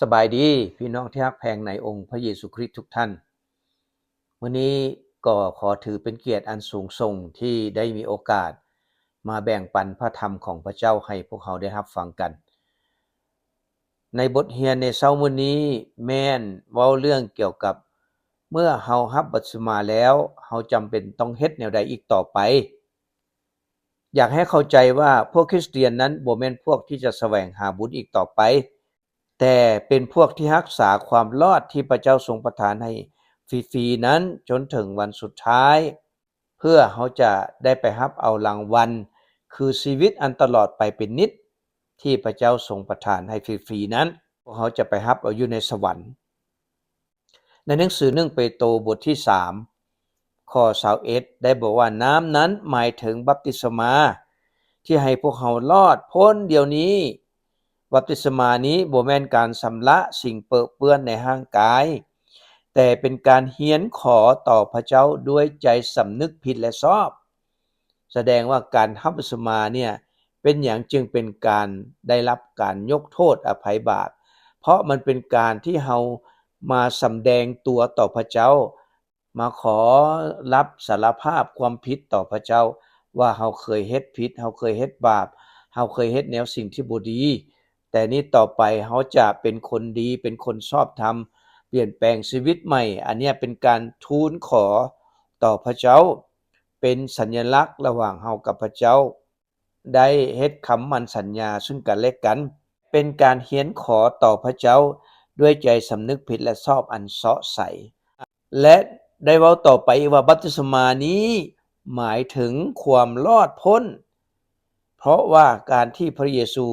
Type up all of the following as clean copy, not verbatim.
สบายดีพี่น้องที่รักแพงในองค์พระเยซูคริสต์ทุกท่านวันนี้ก็ขอถือเป็นเกียรติอันสูงส่งที่ได้มีโอกาสมาแบ่งปันพระธรรมของพระเจ้าให้พวกเขาได้รับฟังกันในบทเรียนในเช้ามื้อนี้แม่นเว้าเรื่องเกี่ยวกับเมื่อเฮารับบัพติศมาแล้วเฮาจำเป็นต้องเฮ็ดแนวใดอีกต่อไปอยากให้เข้าใจว่าพวกคริสเตียนนั้นบ่แม่นพวกที่จะแสวงหาบุญอีกต่อไปแต่เป็นพวกที่รักษาความรอดที่พระเจ้าทรงประทานให้ฟรีๆนั้นจนถึงวันสุดท้ายเพื่อเขาจะได้ไปรับเอารางวัลคือชีวิตอันตลอดไปเป็นนิจที่พระเจ้าทรงประทานให้ฟรีๆนั้นพวกเขาจะไปรับเอาอยู่ในสวรรค์ในหนังสือ1เปโตรบทที่3ข้อ21ได้บอกว่าน้ำนั้นหมายถึงบัพติศมาที่ให้พวกเขารอดพ้นเดี๋ยวนี้บัพติศมานี้บ่แม่นการชำระสิ่งเปอะเปื้อนในร่างกายแต่เป็นการเฮียนขอต่อพระเจ้าด้วยใจสำนึกผิดและชอบแสดงว่าการรับบัพติศมาเนี่ยเป็นหยังจึงเป็นการได้รับการยกโทษอภัยบาปเพราะมันเป็นการที่เฮามาสำแดงตัวต่อพระเจ้ามาขอรับสารภาพความผิดต่อพระเจ้าว่าเฮาเคยเฮ็ดผิดเฮาเคยเฮ็ดบาปเฮาเคยเฮ็ดแนวสิ่งที่บ่ดีแต่นี้ต่อไปเฮาจะเป็นคนดีเป็นคนชอบธรรมเปลี่ยนแปลงชีวิตใหม่อันเนี้ยเป็นการทูลขอต่อพระเจ้าเป็นสัญลักษณ์ระหว่างเฮากับพระเจ้าได้เฮ็ดคำมั่นสัญญาซึ่งกันและกันเป็นการเฮียนขอต่อพระเจ้าด้วยใจสำนึกผิดและชอบอันเสาะใสและได้เว้าต่อไปว่าบัพติศมานี้หมายถึงความรอดพ้นเพราะว่าการที่พระเยซู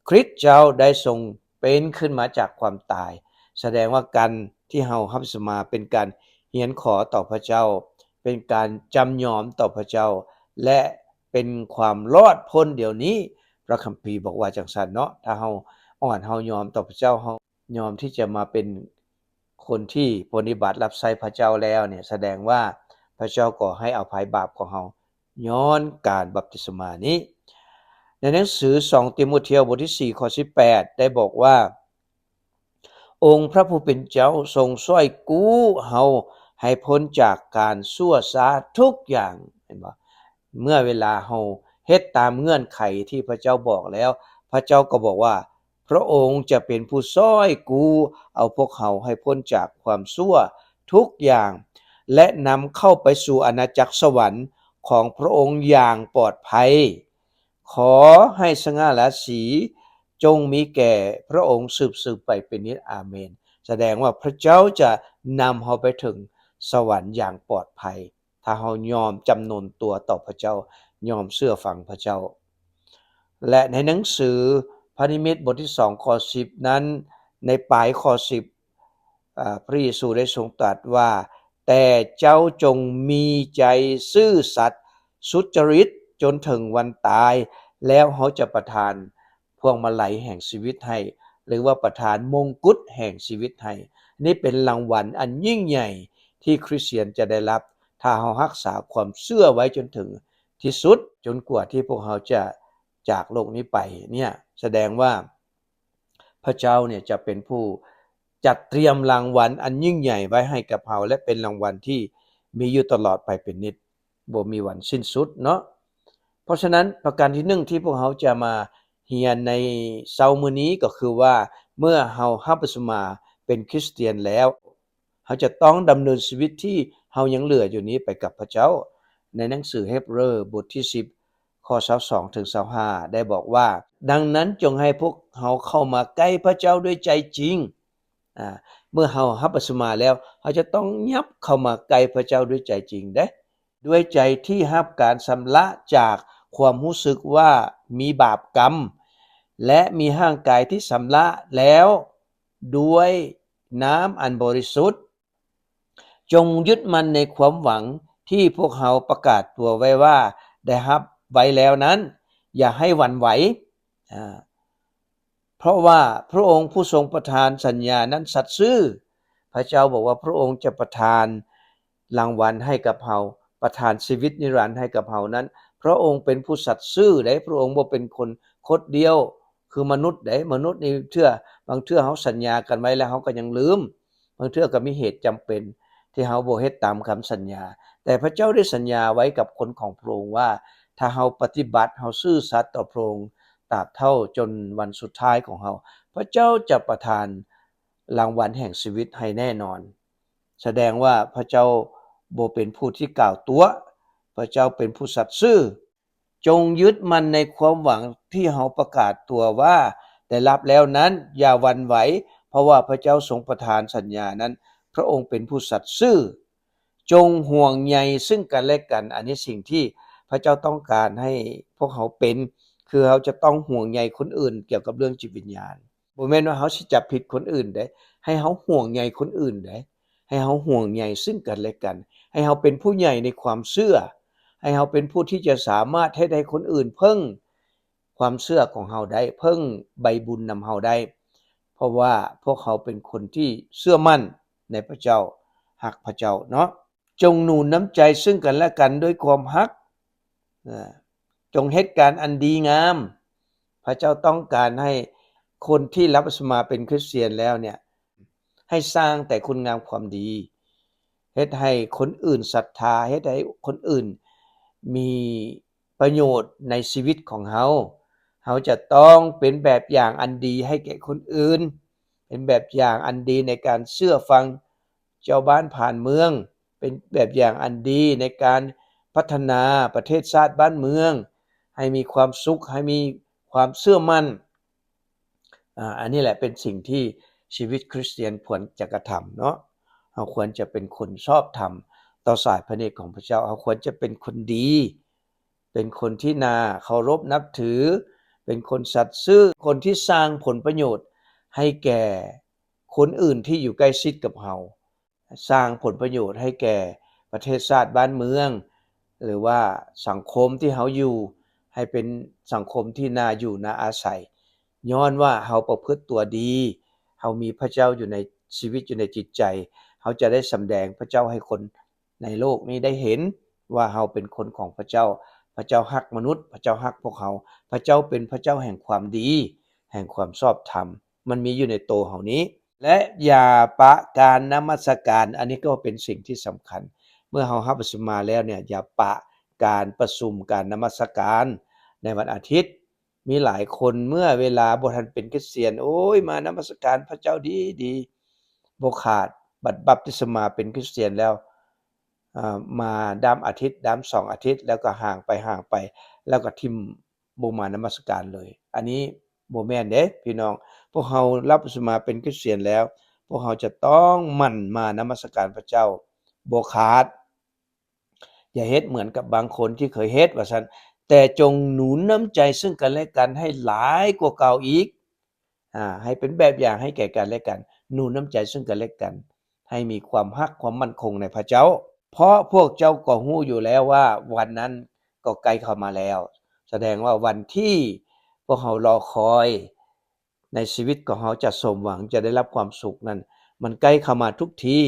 คริสต์เจ้าได้ทรงเป็นขึ้นมาจากความตายแสดงว่าการที่เฮารับบัพติศมาเป็นการเฮียนขอต่อพระเจ้าเป็นการจำยอมต่อพระเจ้าและเป็นความรอดพ้นเดี๋ยวนี้พระคัมภีร์บอกว่าจังซั่นเนาะถ้าเฮาอ่อนเฮายอมต่อพระเจ้าเฮายอมที่จะมาเป็นคนที่ปฏิบัติรับใช้พระเจ้าแล้วเนี่ยแสดงว่าพระเจ้าก็ให้อภัยบาปของเฮาย้อนการบัพติศมานี้ในหนังสือ2ติโมธีบทที่4ข้อ18ได้บอกว่าองค์พระผู้เป็นเจ้าทรงช่วยกู้เฮาให้พ้นจากการชั่วช้าทุกอย่างเห็นบ่เมื่อเวลาเฮาเฮ็ดตามเงื่อนไขที่พระเจ้าบอกแล้วพระเจ้าก็บอกว่าพระองค์จะเป็นผู้ช่วยกู้เอาพวกเขาให้พ้นจากความชั่วทุกอย่างและนำเข้าไปสู่อาณาจักรสวรรค์ของพระองค์อย่างปลอดภัยขอให้สง่าราศีจงมีแก่พระองค์สืบๆไปเป็นนิจอาเมนแสดงว่าพระเจ้าจะนำเฮาไปถึงสวรรค์อย่างปลอดภัยถ้าเฮายอมจำนนตัวต่อพระเจ้ายอมเชื่อฟังพระเจ้าและในหนังสือพระนิมิตบทที่2ข้อ10นั้นในปลายข้อ10พระเยซูได้ทรงตรัสว่าแต่เจ้าจงมีใจซื่อสัตย์สุจริตจนถึงวันตายแล้วเขาจะประทานพวงมาลัยแห่งชีวิตให้หรือว่าประทานมงกุฎแห่งชีวิตให้นี่เป็นรางวัลอันยิ่งใหญ่ที่คริสเตียนจะได้รับถ้าเรารักษาความเชื่อไว้จนถึงที่สุดจนกว่าที่พวกเราจะจากโลกนี้ไปเนี่ยแสดงว่าพระเจ้าเนี่ยจะเป็นผู้จัดเตรียมรางวัลอันยิ่งใหญ่ไว้ให้กับเราและเป็นรางวัลที่มีอยู่ตลอดไปเป็นนิจบ่มีวันสิ้นสุดเนาะเพราะฉะนั้นประการที่1ที่พวกเราจะมาเรียนในเช้ามื้อนี้ก็คือว่าเมื่อเรารับบัพติศมาเป็นคริสเตียนแล้วเราจะต้องดำเนินชีวิตที่เรายังเหลืออยู่นี้ไปกับพระเจ้าในหนังสือเฮบเรบทที่10ข้อ22ถึง25ได้บอกว่าดังนั้นจงให้พวกเราเข้ามาใกล้พระเจ้าด้วยใจจริงเมื่อเรารับบัพติศมาแล้วเราจะต้องยับเข้ามาใกล้พระเจ้าด้วยใจจริงเด้ด้วยใจที่รับการชำระจากความรู้สึกว่ามีบาปกรรมและมีร่างกายที่ชำระแล้วด้วยน้ำอันบริสุทธิ์จงยึดมั่นในความหวังที่พวกเราประกาศตัวไว้ว่าได้รับไว้แล้วนั้นอย่าให้หวั่นไหวเพราะว่าพระองค์ผู้ทรงประทานสัญญานั้นสัตย์ซื่อพระเจ้าบอกว่าพระองค์จะประทานรางวัลให้กับเราประทานชีวิตนิรันดร์ให้กับเรานั้นพระองค์เป็นผู้สัตย์ซื่อและพระองค์บ่เป็นคนคดเดียว คือมนุษย์มนุษย์นี่บางเทื่อเฮาสัญญากันไว้แล้วเฮาก็ยังลืมบางเทื่อก็มีเหตุจำเป็นที่เฮาบ่เฮ็ดตามคำสัญญาแต่พระเจ้าได้สัญญาไว้กับคนของพระองค์ว่าถ้าเฮาปฏิบัติเฮาซื่อสัตย์ต่อพระองค์ตราบเท่าจนวันสุดท้ายของเฮาพระเจ้าจะประทานรางวัลแห่งชีวิตให้แน่นอนแสดงว่าพระเจ้าบ่เป็นผู้ที่กล่าวตัวพระเจ้าเป็นผู้สัตย์ซื่อจงยึดมั่นในความหวังที่เฮาประกาศตัวว่าได้รับแล้วนั้นอย่าหวั่นไหวเพราะว่าพระเจ้าทรงประทานสัญญานั้นพระองค์เป็นผู้สัตย์ซื่อจงห่วงใยซึ่งกันและกันอันนี้สิ่งที่พระเจ้าต้องการให้พวกเขาเป็นคือเขาจะต้องห่วงใยคนอื่นเกี่ยวกับเรื่องจิตวิญญาณบ่แม่นว่าเขาสิจับผิดคนอื่นเด้ให้เขาห่วงใยคนอื่นเด้ให้เขาห่วงใยซึ่งกันและกันให้เขาเป็นผู้ใหญ่ในความเชื่อให้เขาเป็นผู้ที่จะสามารถให้ได้คนอื่นเพิ่งความเชื่อของเราได้เพิ่งใบบุญนำเราได้เพราะว่าพวกเขาเป็นคนที่เชื่อมั่นในพระเจ้าฮักพระเจ้าเนาะจงหนุนน้ำใจซึ่งกันและกันด้วยความฮักจงเฮ็ดการอันดีงามพระเจ้าต้องการให้คนที่รับบัพติศมาเป็นคริสเตียนแล้วเนี่ยให้สร้างแต่คุณงามความดีเฮ็ดให้คนอื่นศรัทธาเฮ็ดให้คนอื่นมีประโยชน์ในชีวิตของเฮาจะต้องเป็นแบบอย่างอันดีให้แก่คนอื่นเป็นแบบอย่างอันดีในการเชื่อฟังเจ้าบ้านผ่านเมืองเป็นแบบอย่างอันดีในการพัฒนาประเทศชาติบ้านเมืองให้มีความสุขให้มีความเชื่อมั่นอันนี้แหละเป็นสิ่งที่ชีวิตคริสเตียนควรจะกระทำเนาะเราควรจะเป็นคนชอบธรรมต่อสายพระเนตรของพระเจ้าเราควรจะเป็นคนดีเป็นคนที่น่าเคารพนับถือเป็นคนสัตย์ซื่อคนที่สร้างผลประโยชน์ให้แก่คนอื่นที่อยู่ใกล้ชิดกับเราสร้างผลประโยชน์ให้แก่ประเทศชาติบ้านเมืองหรือว่าสังคมที่เราอยู่ให้เป็นสังคมที่น่าอยู่น่าอาศัยย้อนว่าเราประพฤติตัวดีเรามีพระเจ้าอยู่ในชีวิตอยู่ในจิตใจเราจะได้สำแดงพระเจ้าให้คนในโลกนี้ได้เห็นว่าเราเป็นคนของพระเจ้าพระเจ้าฮักมนุษย์พระเจ้าฮักพวกเขาพระเจ้าเป็นพระเจ้าแห่งความดีแห่งความชอบธรรมมันมีอยู่ในตัวเรานี้และอย่าปะการนมัสการอันนี้ก็เป็นสิ่งที่สำคัญเมื่อเรารับบัพติศมาแล้วเนี่ยอย่าปะการประชุมการนมัสการในวันอาทิตย์มีหลายคนเมื่อเวลาบ่ทันเป็นคริสเตียนโอ้ยมานมัสการพระเจ้าดีๆบ่ขาดบัพติศมาเป็นคริสเตียนแล้วมาดามอาทิตย์ดาม2อาทิตย์แล้วก็ห่างไปแล้วก็ทิ่มบ่มานมัสการเลยอันนี้บ่แม่นเด้พี่น้องพวกเรารับบัพติศมาเป็นคริสเตียนแล้วพวกเราจะต้องหมั่นมานมัสการพระเจ้าบ่ขาดอย่าเฮ็ดเหมือนกับบางคนที่เคยเฮ็ดว่าซั่นแต่จงหนุนน้ำใจซึ่งกันและกันให้หลายกว่าเก่าอีกให้เป็นแบบอย่างให้แก่กันและกันหนุนน้ำใจซึ่งกันและกันให้มีความรักความมั่นคงในพระเจ้าเพราะพวกเจ้าก็รู้อยู่แล้วว่าวันนั้นก็ใกล้เข้ามาแล้วแสดงว่าวันที่พวกเรารอคอยในชีวิตของเราจะสมหวังจะได้รับความสุขนั้นมันใกล้เข้ามาทุกที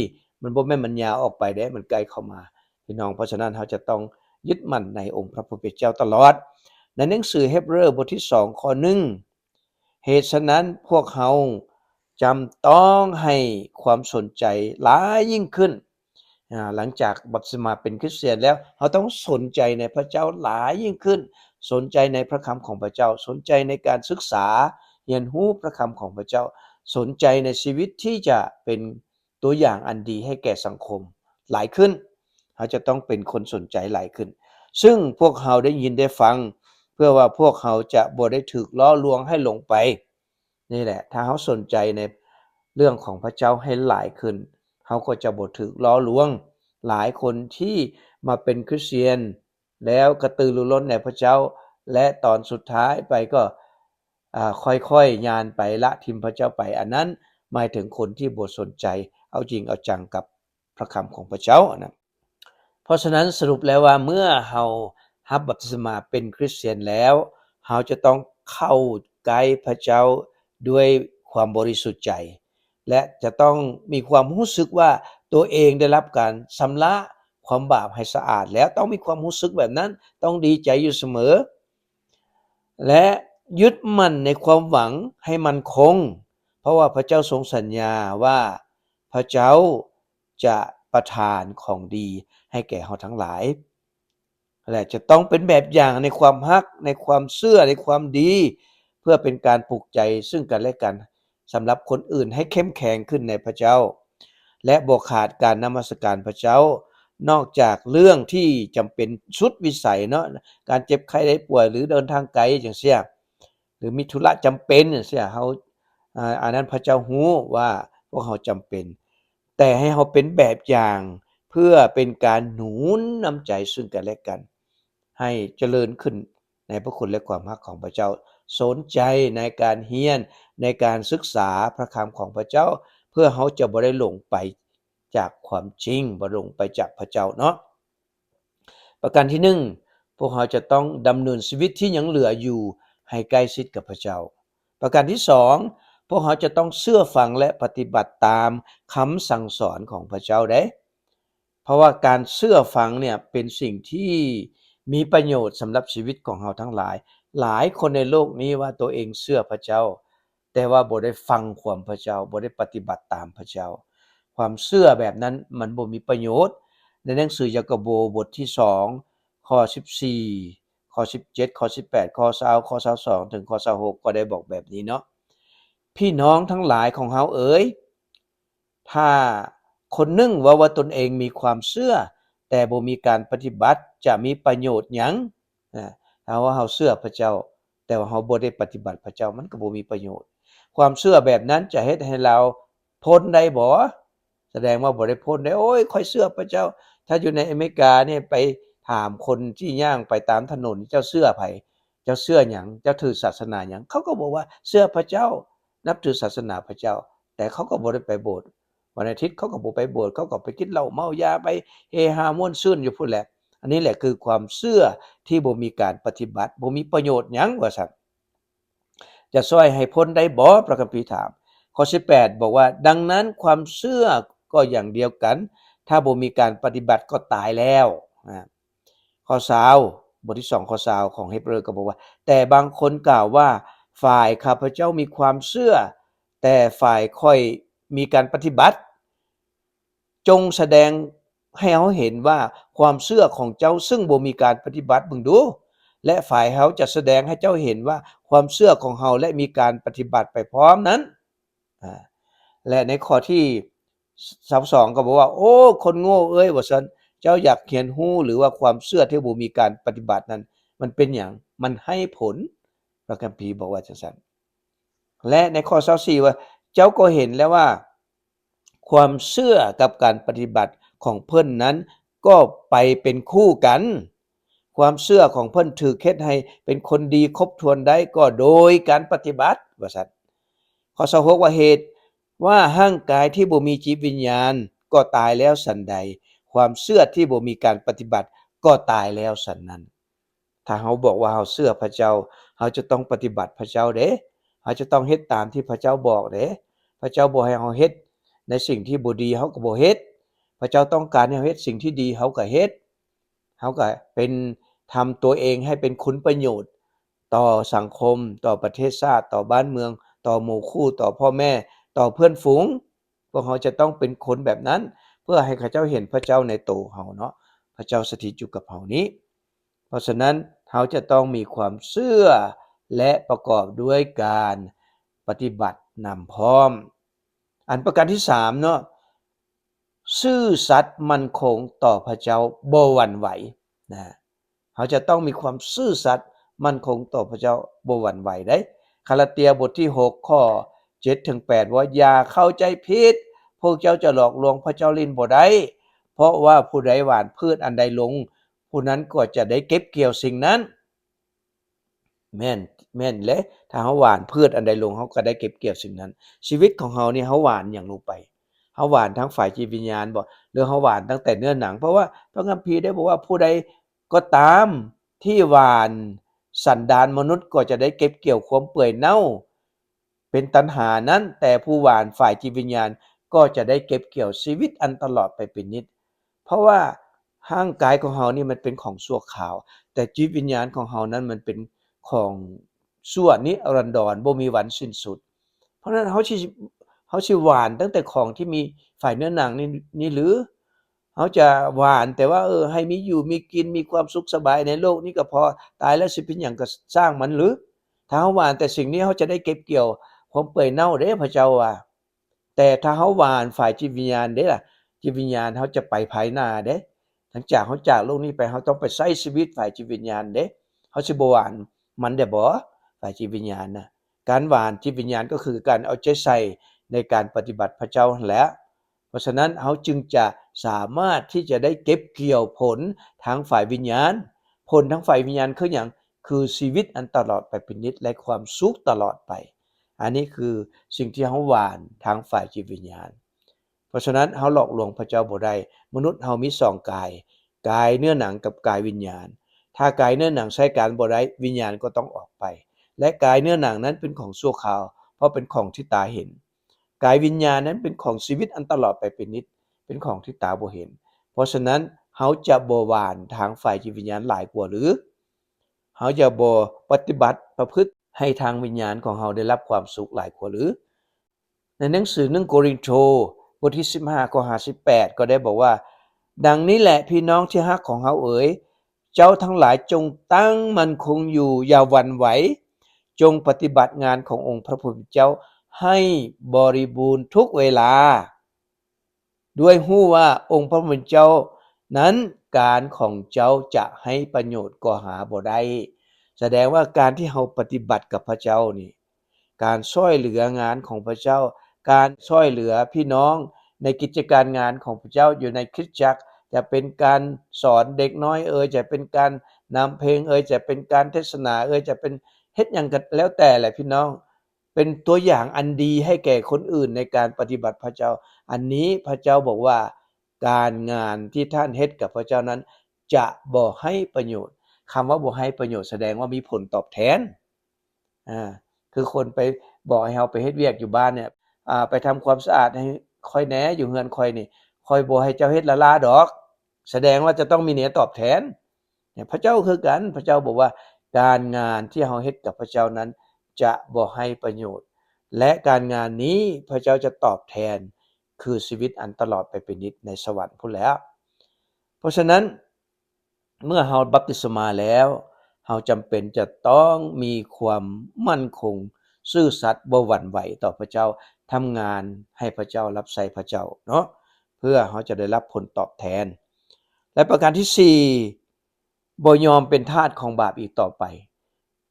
มันบ่แม่นมันยาวออกไปเด้มันใกล้เข้ามาพี่น้องเพราะฉะนั้นเราจะต้องยึดมั่นในองค์พระผู้เป็นเจ้าตลอดในหนังสือเฮบเรบทที่2ข้อ1เหตุฉะนั้นพวกเราจำต้องให้ความสนใจหลายยิ่งขึ้นหลังจากบัพติศมาเป็นคริสเตียนแล้วเราต้องสนใจในพระเจ้าหลายยิ่งขึ้นสนใจในพระคำของพระเจ้าสนใจในการศึกษาเรียนรู้พระคำของพระเจ้าสนใจในชีวิตที่จะเป็นตัวอย่างอันดีให้แก่สังคมหลายขึ้นเราจะต้องเป็นคนสนใจหลายขึ้นซึ่งพวกเราได้ยินได้ฟังเพื่อว่าพวกเขาจะบ่ได้ถูกล่อลวงให้หลงไปนี่แหละถ้าเราสนใจในเรื่องของพระเจ้าให้หลายขึ้นเขาก็จะบ่ถูกล่อลวงหลายคนที่มาเป็นคริสเตียนแล้วกระตือรือร้นในพระเจ้าและตอนสุดท้ายไปก็ค่อยๆย่านไปละทิมพระเจ้าไปอันนั้นหมายถึงคนที่บ่สนใจเอาจริงเอาจังกับพระคำของพระเจ้านะเพราะฉะนั้นสรุปแล้วว่าเมื่อเรารับบัพติศมาเป็นคริสเตียนแล้วเราจะต้องเข้าใกล้พระเจ้าด้วยความบริสุทธิ์ใจและจะต้องมีความรู้สึกว่าตัวเองได้รับการชำระความบาปให้สะอาดแล้วต้องมีความรู้สึกแบบนั้นต้องดีใจอยู่เสมอและ ยึดมั่นในความหวังให้มันคงเพราะว่าพระเจ้าทรงสัญญาว่าพระเจ้าจะประทานของดีให้แก่เราทั้งหลายและจะต้องเป็นแบบอย่างในความฮักในความเชื่อในความดีเพื่อเป็นการปลุกใจซึ่งกันและกันสำหรับคนอื่นให้เข้มแข็งขึ้นในพระเจ้าและบ่ขาดการนมัสการพระเจ้านอกจากเรื่องที่จำเป็นสุดวิสัยเนาะการเจ็บไข้ได้ป่วยหรือเดินทางไกลจังซี่หรือมีธุระจำเป็นจังซี่เฮาอันนั้นพระเจ้ารู้ว่าพวกเราจำเป็นแต่ให้เราเป็นแบบอย่างเพื่อเป็นการหนุนน้ำใจซึ่งกันและกันให้เจริญขึ้นในพระคุณและความรักของพระเจ้าสนใจในการเรียนในการศึกษาพระคำของพระเจ้าเพื่อเราจะบ่ได้หลงไปจากความจริงบ่หลงไปจากพระเจ้าเนาะประการที่1พวกเราจะต้องดำเนินชีวิตที่ยังเหลืออยู่ให้ใกล้ชิดกับพระเจ้าประการที่2พวกเราจะต้องเชื่อฟังและปฏิบัติตามคำสั่งสอนของพระเจ้าเด้เพราะว่าการเชื่อฟังเนี่ยเป็นสิ่งที่มีประโยชน์สำหรับชีวิตของเราทั้งหลายหลายคนในโลกนี้ว่าตัวเองเชื่อพระเจ้าแต่ว่าบ่ได้ฟังความพระเจ้าบ่ได้ปฏิบัติตามพระเจ้าความเชื่อแบบนั้นมันบ่มีประโยชน์ในหนังสือยากอบบทที่2ข้อ14ข้อ17ข้อ18ข้อ20ข้อ22ถึงข้อ26ก็ได้บอกแบบนี้เนาะพี่น้องทั้งหลายของเฮาเอ๋ยถ้าคนหนึ่งว่าตนเองมีความเชื่อแต่บ่มีการปฏิบัติจะมีประโยชน์หยังถ้าว่าเฮาเชื่อพระเจ้าแต่ว่าเฮาบ่ได้ปฏิบัติพระเจ้ามันก็บ่มีประโยชน์ความเชื่อแบบนั้นจะเฮ็ดให้เราพ้นได้บ่แสดงว่าบ่ได้พ้นได้โอ๊ยข้อยเชื่อพระเจ้าถ้าอยู่ในอเมริกาเนี่ยไปถามคนที่ย่างไปตามถนนเจ้าเชื่อไผเจ้าเชื่อหยังเจ้าถือศาสนาหยังเขาก็บอกว่าเชื่อพระเจ้านับถือศาสนาพระเจ้าแต่เขาก็บ่ได้ไปโบสถ์วันอาทิตย์เขาก็บ่ไปโบสถ์เขาก็ไปกินเหล้าเมายาไปเฮฮาม่วนซื่นอยู่พุ่นแหละอันนี้แหละคือความเชื่อที่บ่มีการปฏิบัติบ่มีประโยชน์หยังว่าซั่นจะช่วยให้พ้นได้บ่พระคัมภีร์ถามข้อ18บอกว่าดังนั้นความเชื่อก็อย่างเดียวกันถ้าบ่มีการปฏิบัติก็ตายแล้วข้อ20บทที่2ข้อ20ของเฮบเรอก็บอกว่าแต่บางคนกล่าวว่าฝ่ายข้าพเจ้ามีความเชื่อแต่ฝ่ายค่อยมีการปฏิบัติจงแสดงให้เขาเห็นว่าความเชื่อของเจ้าซึ่งบ่มีการปฏิบัติเบิ่งดูและฝ่ายเขาจะแสดงให้เจ้าเห็นว่าความเชื่อของเราและมีการปฏิบัติไปพร้อมนั้นและในข้อที่22ก็บอกว่าโอ้คนโง่เอ้ยว่าซั่นเจ้าอยากเรียนรู้หรือว่าความเชื่อที่บ่มีการปฏิบัตินั้นมันเป็นหยังมันให้ผลพระคัมภีร์บอกว่าจังซั่นและในข้อ24ว่าเจ้าก็เห็นแล้วว่าความเชื่อกับการปฏิบัติของเพิ่นนั้นก็ไปเป็นคู่กันความเชื่อของเพิ่นถูกเฮ็ดให้เป็นคนดีครบถ้วนได้ก็โดยการปฏิบัติว่าซั่นข้อ26ว่าเหตุว่าร่างกายที่บ่มีจิตวิญญาณก็ตายแล้วฉันใดความเชื่อที่บ่มีการปฏิบัติก็ตายแล้วฉันนั้นถ้าเฮาบอกว่าเฮาเชื่อพระเจ้าเฮาจะต้องปฏิบัติพระเจ้าเด้เฮาจะต้องเฮ็ดตามที่พระเจ้าบอกเด้พระเจ้าบ่ให้เฮาเฮ็ดในสิ่งที่บ่ดีเฮาก็บ่เฮ็ดพระเจ้าต้องการให้เฮาเฮ็ดสิ่งที่ดีเฮาก็เฮ็ดเฮาก็เป็นทำตัวเองให้เป็นคุณประโยชน์ต่อสังคมต่อประเทศชาติต่อบ้านเมืองต่อหมู่คู่ต่อพ่อแม่ต่อเพื่อนฝูงพวกเฮาจะต้องเป็นคนแบบนั้นเพื่อให้เขาเจ้าเห็นพระเจ้าในตัวเฮาเนาะพระเจ้าสถิตอยู่กับเฮานี้เพราะฉะนั้นเฮาจะต้องมีความเชื่อและประกอบด้วยการปฏิบัตินำพร้อมอันประการที่3เนาะซื่อสัตย์มั่นคงต่อพระเจ้าบ่หวั่นไหวนะเราจะต้องมีความซื่อสัตย์มั่นคงต่อพระเจ้าบ่หวั่นไหวได้คาลาเตียบทที่6ข้อ7ถึง8ว่าอย่าเข้าใจผิดพวกเจ้าจะหลอกลวงพระเจ้าลิ้นบ่ได้เพราะว่าผู้ใดหว่านพืชอันใดลงผู้นั้นก็จะได้เก็บเกี่ยวสิ่งนั้นแม่นและถ้าเฮาหว่านพืชอันใดลงเฮาก็ได้เก็บเกี่ยวสิ่งนั้นชีวิตของเฮานี่เฮาหว่านหยังลงไปเฮาหว่านทั้งฝ่ายจิตวิญญาณบ่หรือเฮาหว่านตั้งแต่เนื้อหนังเพราะว่าพระคัมภีร์ได้บอกว่าผู้ใดก็ตามที่หว่านสันดานมนุษย์ก็จะได้เก็บเกี่ยวความเปื่อยเน่าเป็นตัณหานั้นแต่ผู้หว่านฝ่ายจิตวิญญาณก็จะได้เก็บเกี่ยวชีวิตอันตลอดไปเป็นนิจเพราะว่าร่างกายของเฮานี่มันเป็นของชั่วคราวแต่จิตวิญญาณของเฮานั้นมันเป็นของ ชั่วนิรันดรบ่มีวันสิ้นสุดเพราะฉะนั้นเฮาสิหวานตั้งแต่ของที่มีฝ่ายเนื้อหนังนี่หรือเฮาจะหวานแต่ว่าให้มีอยู่มีกินมีความสุขสบายในโลกนี้ก็พอตายแล้วสิเป็นหยังก็สร้างมันหรือถ้าเฮาหวานแต่สิ่งนี้เฮาจะได้เก็บเกี่ยวความเปื่อยเน่าเด้พระเจ้าว่าแต่ถ้าเฮาหวานฝ่ายจิตวิญญาณเด้ล่ะจิตวิญญาณเฮาจะไปภายหน้าเด้หลังจากเฮาจากโลกนี้ไปเฮาต้องไปใช้ชีวิตฝ่ายจิตวิญญาณเด้เฮาสิบ่หวานมันได้บ่ฝ่ายจิตวิญญาณน่ะการหวานจิตวิญญาณก็คือการเอาใจใส่ในการปฏิบัติพระเจ้านั่นแหละเพราะฉะนั้นเฮาจึงจะสามารถที่จะได้เก็บเกี่ยวผลทางฝ่ายวิญญาณผลทางฝ่ายวิญญาณคือหยังคือชีวิตอันตลอดไปเป็นนิจและความสุขตลอดไปอันนี้คือสิ่งที่เฮาหวานทางฝ่ายจิตวิญญาณเพราะฉะนั้นเฮาหลอกลวงพระเจ้าบ่ได้มนุษย์เฮามี2กายกายเนื้อหนังกับกายวิญญาณถ้ากายเนื้อหนังใช้การบ่ได้วิญญาณก็ต้องออกไปและกายเนื้อหนังนั้นเป็นของชั่วคราวเพราะเป็นของที่ตาเห็นกายวิญญาณนั้นเป็นของชีวิตอันตลอดไปเป็นนิจเป็นของที่ตาบ่เห็นเพราะฉะนั้นเฮาจะบ่หวานทางฝ่ายจิตวิญญาณหลายกว่าหรือเฮาจะบ่ปฏิบัติประพฤติให้ทางวิญญาณของเฮาได้รับความสุขหลายกว่าหรือในหนังสือ1โครินโธบทที่15ข้อ58ก็ได้บอกว่าดังนี้แหละพี่น้องที่รักของเฮาเอ๋ยเจ้าทั้งหลายจงตั้งมั่นคงอยู่อย่าหวั่นไหวจงปฏิบัติงานขององค์พระผู้เป็นเจ้าให้บริบูรณ์ทุกเวลาด้วยรู้ว่าองค์พระผู้เป็นเจ้านั้นการของเจ้าจะให้ประโยชน์ก็หาบ่ได้แสดงว่าการที่เฮาปฏิบัติกับพระเจ้านี่การช่วยเหลืองานของพระเจ้าการช่วยเหลือพี่น้องในกิจการงานของพระเจ้าอยู่ในคริสตจักรจะเป็นการสอนเด็กน้อยจะเป็นการนำเพลงจะเป็นการเทศนาจะเป็นเฮ็ดหยังก็แล้วแต่แหละพี่น้องเป็นตัวอย่างอันดีให้แก่คนอื่นในการปฏิบัติพระเจ้าอันนี้พระเจ้าบอกว่าการงานที่ท่านเฮ็ดกับพระเจ้านั้นจะบ่ให้ประโยชน์คำว่าบ่ให้ประโยชน์แสดงว่ามีผลตอบแทนคือคนไปบอกให้เฮาไปเฮ็ดเวียกอยู่บ้านเนี่ยไปทำความสะอาดให้ค่อยแหน่อยู่เรือนค่อยนี่ค่อยบ่ให้เจ้าเฮ็ดละลาดอกแสดงว่าจะต้องมีเนียตอบแทนเนี่ยพระเจ้าคือกันพระเจ้าบอกว่าการงานที่เฮาเฮ็ดกับพระเจ้านั้นจะบ่ให้ประโยชน์และการงานนี้พระเจ้าจะตอบแทนคือชีวิตอันตลอดไปเป็นนิจในสวรรค์พู้นแล้วเพราะฉะนั้นเมื่อเฮาบัพติศมาแล้วเฮาจำเป็นจะต้องมีความมั่นคงซื่อสัตย์บ่หวั่นไหวต่อพระเจ้าทำงานให้พระเจ้ารับใช้พระเจ้าเนาะเพื่อเฮาจะได้รับผลตอบแทนและประการที่4บ่ยอมเป็นทาสของบาปอีกต่อไป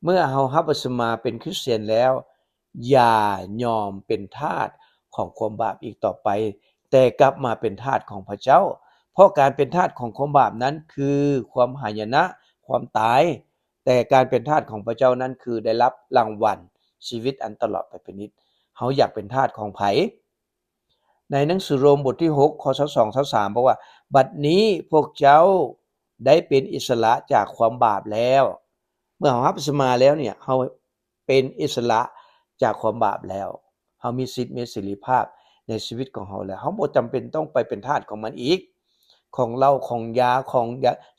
เมื่อเฮารับบัพติศมาเป็นคริสเตียนแล้วอย่ายอมเป็นทาสของความบาปอีกต่อไปแต่กลับมาเป็นทาสของพระเจ้าเพราะการเป็นทาสของความบาปนั้นคือความหายนะความตายแต่การเป็นทาสของพระเจ้านั้นคือได้รับรางวัลชีวิตอันตลอดไปเป็นนิจเฮาอยากเป็นทาสของไผในหนังสือโรมบทที่6ข้อ22-23บอกว่าบัดนี้พวกเจ้าได้เป็นอิสระจากความบาปแล้วเมื่อเฮารับบัพติศมาแล้วเนี่ยเฮาเป็นอิสระจากความบาปแล้วเฮามีสิทธิ์มีเสรีภาพในชีวิตของเฮาแล้วเฮาบ่จำเป็นต้องไปเป็นทาสของมันอีกของเหล้าของยาของ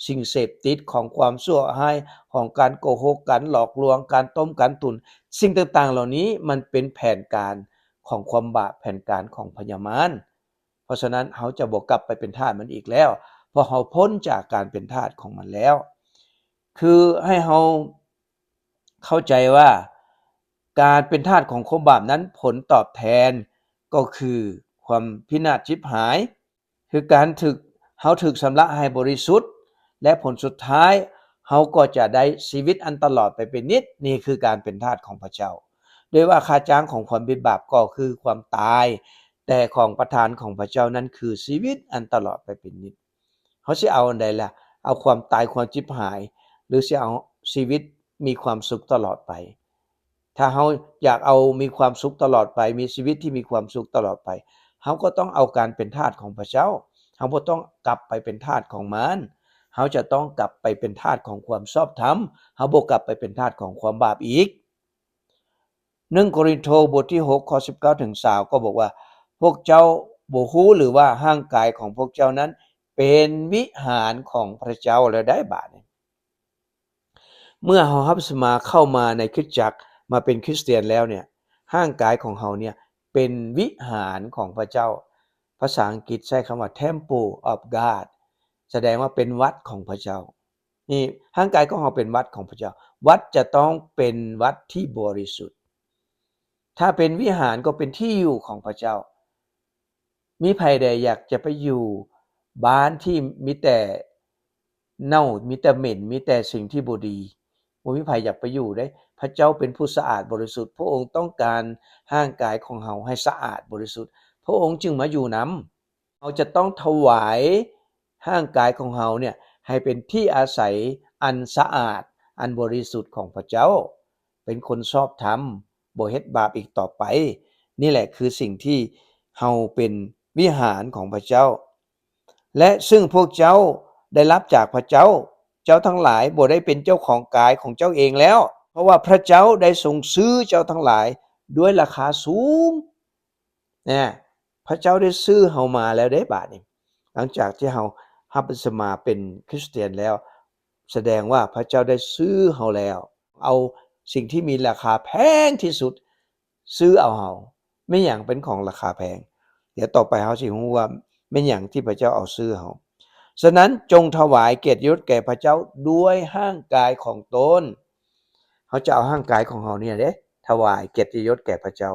สิ่งเสพติดของความชั่วร้ายของการโกหกการหลอกลวงการต้มการตุนสิ่งต่างๆเหล่านี้มันเป็นแผนการของความบาปแผนการของพญามารเพราะฉะนั้นเฮาจะบ่กลับไปเป็นทาสมันอีกแล้วเพราะเฮาพ้นจากการเป็นทาสของมันแล้วคือให้เฮาเข้าใจว่าการเป็นทาสของความบาปนั้นผลตอบแทนก็คือความพินาศชิบหายคือการเฮาถูกชำระให้บริสุทธิ์และผลสุดท้ายเฮาก็จะได้ชีวิตอันตลอดไปเป็นนิจนี่คือการเป็นทาสของพระเจ้าโดยว่าค่าจ้างของความผิดบาปก็คือความตายแต่ของประทานของพระเจ้านั้นคือชีวิตอันตลอดไปเป็นนิจเฮาสิเอาอันใดล่ะเอาความตายความชิบหายหรือสิเอาชีวิตมีความสุขตลอดไปถ้าเฮาอยากเอามีความสุขตลอดไปมีชีวิตที่มีความสุขตลอดไปเฮาก็ต้องเอาการเป็นทาสของพระเจ้าเฮาบ่ต้องกลับไปเป็นทาสของมารเฮาจะต้องกลับไปเป็นทาสของความชอบธรรมเฮาบ่กลับไปเป็นทาสของความบาปอีก1โครินโธบทที่6ข้อ19-20ก็บอกว่าพวกเจ้าบ่ฮู้หรือว่าร่างกายของพวกเจ้านั้นเป็นวิหารของพระเจ้าแล้วได้บาดนี้ เมื่อเรารับบัพติศมาเข้ามาในคริสตจักรมาเป็นคริสเตียนแล้วเนี่ยร่างกายของเราเนี่ยเป็นวิหารของพระเจ้าภาษาอังกฤษใช้คำว่า Temple of God แสดงว่าเป็นวัดของพระเจ้านี่ร่างกายของเราเป็นวัดของพระเจ้าวัดจะต้องเป็นวัดที่บริสุทธิ์ถ้าเป็นวิหารก็เป็นที่อยู่ของพระเจ้ามีใครใดอยากจะไปอยู่บ้านที่มีแต่เน่ามีแต่เหม็นมีแต่สิ่งที่บ่ดีบ่มีไผอยากไปอยู่เด้พระเจ้าเป็นผู้สะอาดบริสุทธิ์พระองค์ต้องการร่างกายของเราให้สะอาดบริสุทธิ์พระองค์จึงมาอยู่นำเราจะต้องถวายร่างกายของเราเนี่ยให้เป็นที่อาศัยอันสะอาดอันบริสุทธิ์ของพระเจ้าเป็นคนชอบธรรมบ่เฮ็ดบาปอีกต่อไปนี่แหละคือสิ่งที่เราเป็นวิหารของพระเจ้าและซึ่งพวกเจ้าได้รับจากพระเจ้าเจ้าทั้งหลายบ่ได้เป็นเจ้าของกายของเจ้าเองแล้วเพราะว่าพระเจ้าได้ทรงซื้อเจ้าทั้งหลายด้วยราคาสูงนะพระเจ้าได้ซื้อเฮามาแล้วเด้บาดนี้หลังจากที่เฮารับบัพติศมาเป็นคริสเตียนแล้วแสดงว่าพระเจ้าได้ซื้อเฮาแล้วเอาสิ่งที่มีราคาแพงที่สุดซื้อเอาเฮาไม่หยังเป็นของราคาแพงเดี๋ยวต่อไปเฮาสิฮู้ว่าแม่นหยังที่พระเจ้าเอาซื้อเฮาฉะนั้นจงถวายเกียรติยศแก่พระเจ้าด้วยร่างกายของตนเฮาจะเอาร่างกายของเฮาเนี่ยเด้ถวายเกียรติยศแก่พระเจ้า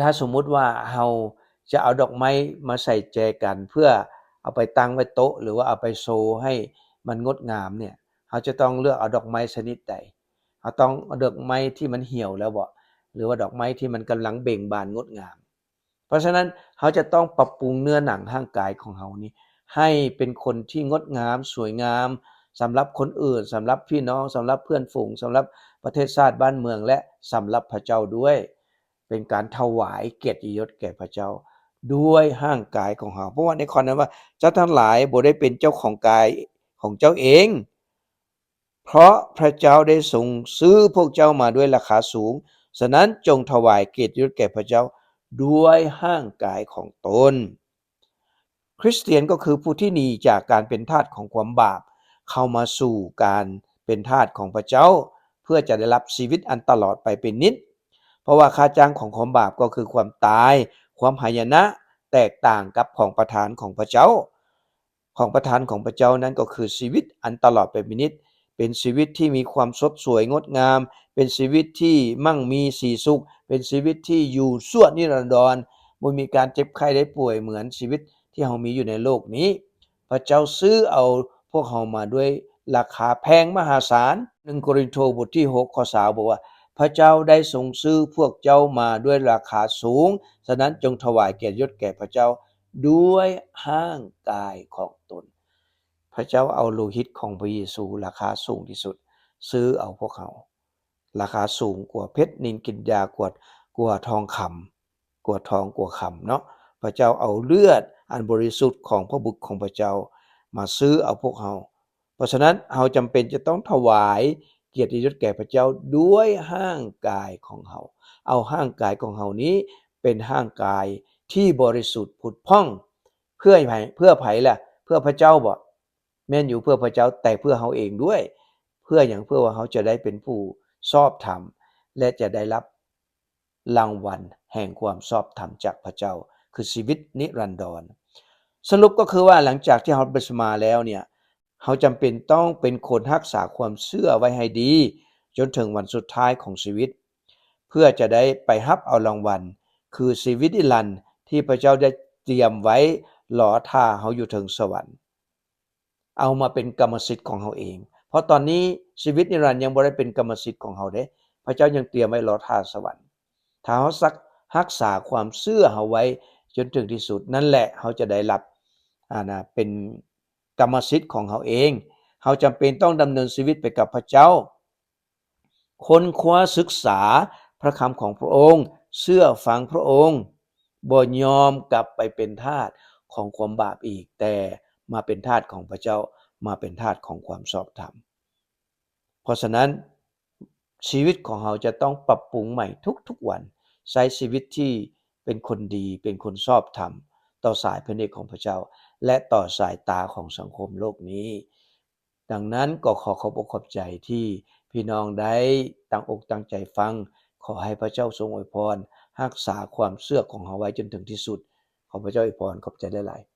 ถ้าสมมุติว่าเฮาจะเอาดอกไม้มาใส่แจกันเพื่อเอาไปตั้งไว้โต๊ะหรือว่าเอาไปโชว์ให้มันงดงามเนี่ยเฮาจะต้องเลือกเอาดอกไม้ชนิดใดเฮาต้องเอาดอกไม้ที่มันเหี่ยวแล้วบ่หรือว่าดอกไม้ที่มันกำลังเบ่งบานงดงามเพราะฉะนั้นเขาจะต้องปรับปรุงเนื้อหนังร่างกายของเขานี้ให้เป็นคนที่งดงามสวยงามสำหรับคนอื่นสำหรับพี่น้องสำหรับเพื่อนฝูงสำหรับประเทศชาติบ้านเมืองและสำหรับพระเจ้าด้วยเป็นการถวายเกียรติยศแก่พระเจ้าด้วยร่างกายของเราเพราะว่าในข้อนั้นว่าเจ้าทั้งหลายบ่ได้เป็นเจ้าของกายของเจ้าเองเพราะพระเจ้าได้ทรงซื้อพวกเจ้ามาด้วยราคาสูงฉะนั้นจงถวายเกียรติยศแก่พระเจ้าด้วยร่างกายของตนคริสเตียนก็คือผู้ที่หนีจากการเป็นทาสของความบาปเข้ามาสู่การเป็นทาสของพระเจ้าเพื่อจะได้รับชีวิตอันตลอดไปเป็นนิจเพราะว่าค่าจ้างของความบาปก็คือความตายความหายนะแตกต่างกับของประทานของพระเจ้าของประทานของพระเจ้านั้นก็คือชีวิตอันตลอดไปเป็นนิจเป็นชีวิตที่มีความสดสวยงดงามเป็นชีวิตที่มั่งมีสีสุขเป็นชีวิตที่อยู่ชั่วนิรันดรบ่มีการเจ็บไข้ได้ป่วยเหมือนชีวิตที่เรามีอยู่ในโลกนี้พระเจ้าซื้อเอาพวกเรามาด้วยราคาแพงมหาศาล1โครินธ์บทที่6ข้อ20บอกว่าพระเจ้าได้ทรงซื้อพวกเจ้ามาด้วยราคาสูงฉะนั้นจงถวายเกียรติยศแก่พระเจ้าด้วยร่างกายของตนพระเจ้าเอาโลหิตของพระเยซูราคาสูงที่สุดซื้อเอาพวกเขาราคาสูงกว่าเพชรนิลกินยากว่าทองคำกว่าทองกว่าคำเนาะพระเจ้าเอาเลือดอันบริสุทธิ์ของพระบุตรของพระเจ้ามาซื้อเอาพวกเราเพราะฉะนั้นเราจำเป็นจะต้องถวายเกียรติยศแก่พระเจ้าด้วยร่างกายของเราเอาร่างกายของเรานี้เป็นร่างกายที่บริสุทธิ์ผุดผ่องเพื่อไผล่ะเพื่อพระเจ้าบ่แม่นอยู่เพื่อพระเจ้าแต่เพื่อเราเองด้วยเพื่อหยังเพื่อว่าเราจะได้เป็นผู้ชอบธรรมและจะได้รับรางวัลแห่งความชอบธรรมจากพระเจ้าคือชีวิตนิรันดรสรุปก็คือว่าหลังจากที่เราบัพติศมาแล้วเนี่ยเราจำเป็นต้องเป็นคนรักษาความเชื่อไว้ให้ดีจนถึงวันสุดท้ายของชีวิตเพื่อจะได้ไปรับเอารางวัลคือชีวิตนิรันดร์ที่พระเจ้าได้เตรียมไว้รอท่าเราอยู่ถึงสวรรค์เอามาเป็นกรรมสิทธิ์ของเราเองเพราะตอนนี้ชีวิตนิรันดร์ยังบ่ได้เป็นกรรมสิทธิ์ของเราเด้พระเจ้ายังเตรียมไว้รอท่าสวรรค์ถ้าเรารักษาความเชื่อเราไว้จนถึงที่สุดนั่นแหละเราจะได้รับเป็นกรรมสิทธิ์ของเราเองเราจำเป็นต้องดำเนินชีวิตไปกับพระเจ้าค้นคว้าศึกษาพระคำของพระองค์เชื่อฟังพระองค์บ่ยอมกลับไปเป็นทาสของความบาปอีกแต่มาเป็นทาสของพระเจ้ามาเป็นทาสของความชอบธรรมเพราะฉะนั้นชีวิตของเราจะต้องปรับปรุงใหม่ทุกๆวันใช้ชีวิตที่เป็นคนดีเป็นคนชอบธรรมต่อสายพระเนตรของพระเจ้าและต่อสายตาของสังคมโลกนี้ ดังนั้นก็ขอบอกขอบใจที่พี่น้องได้ตั้งอกตั้งใจฟังขอให้พระเจ้าทรงอวยพรรักษาความเชื่อของเราไว้จนถึงที่สุดขอพระเจ้าอวยพรขอบใจหลายๆ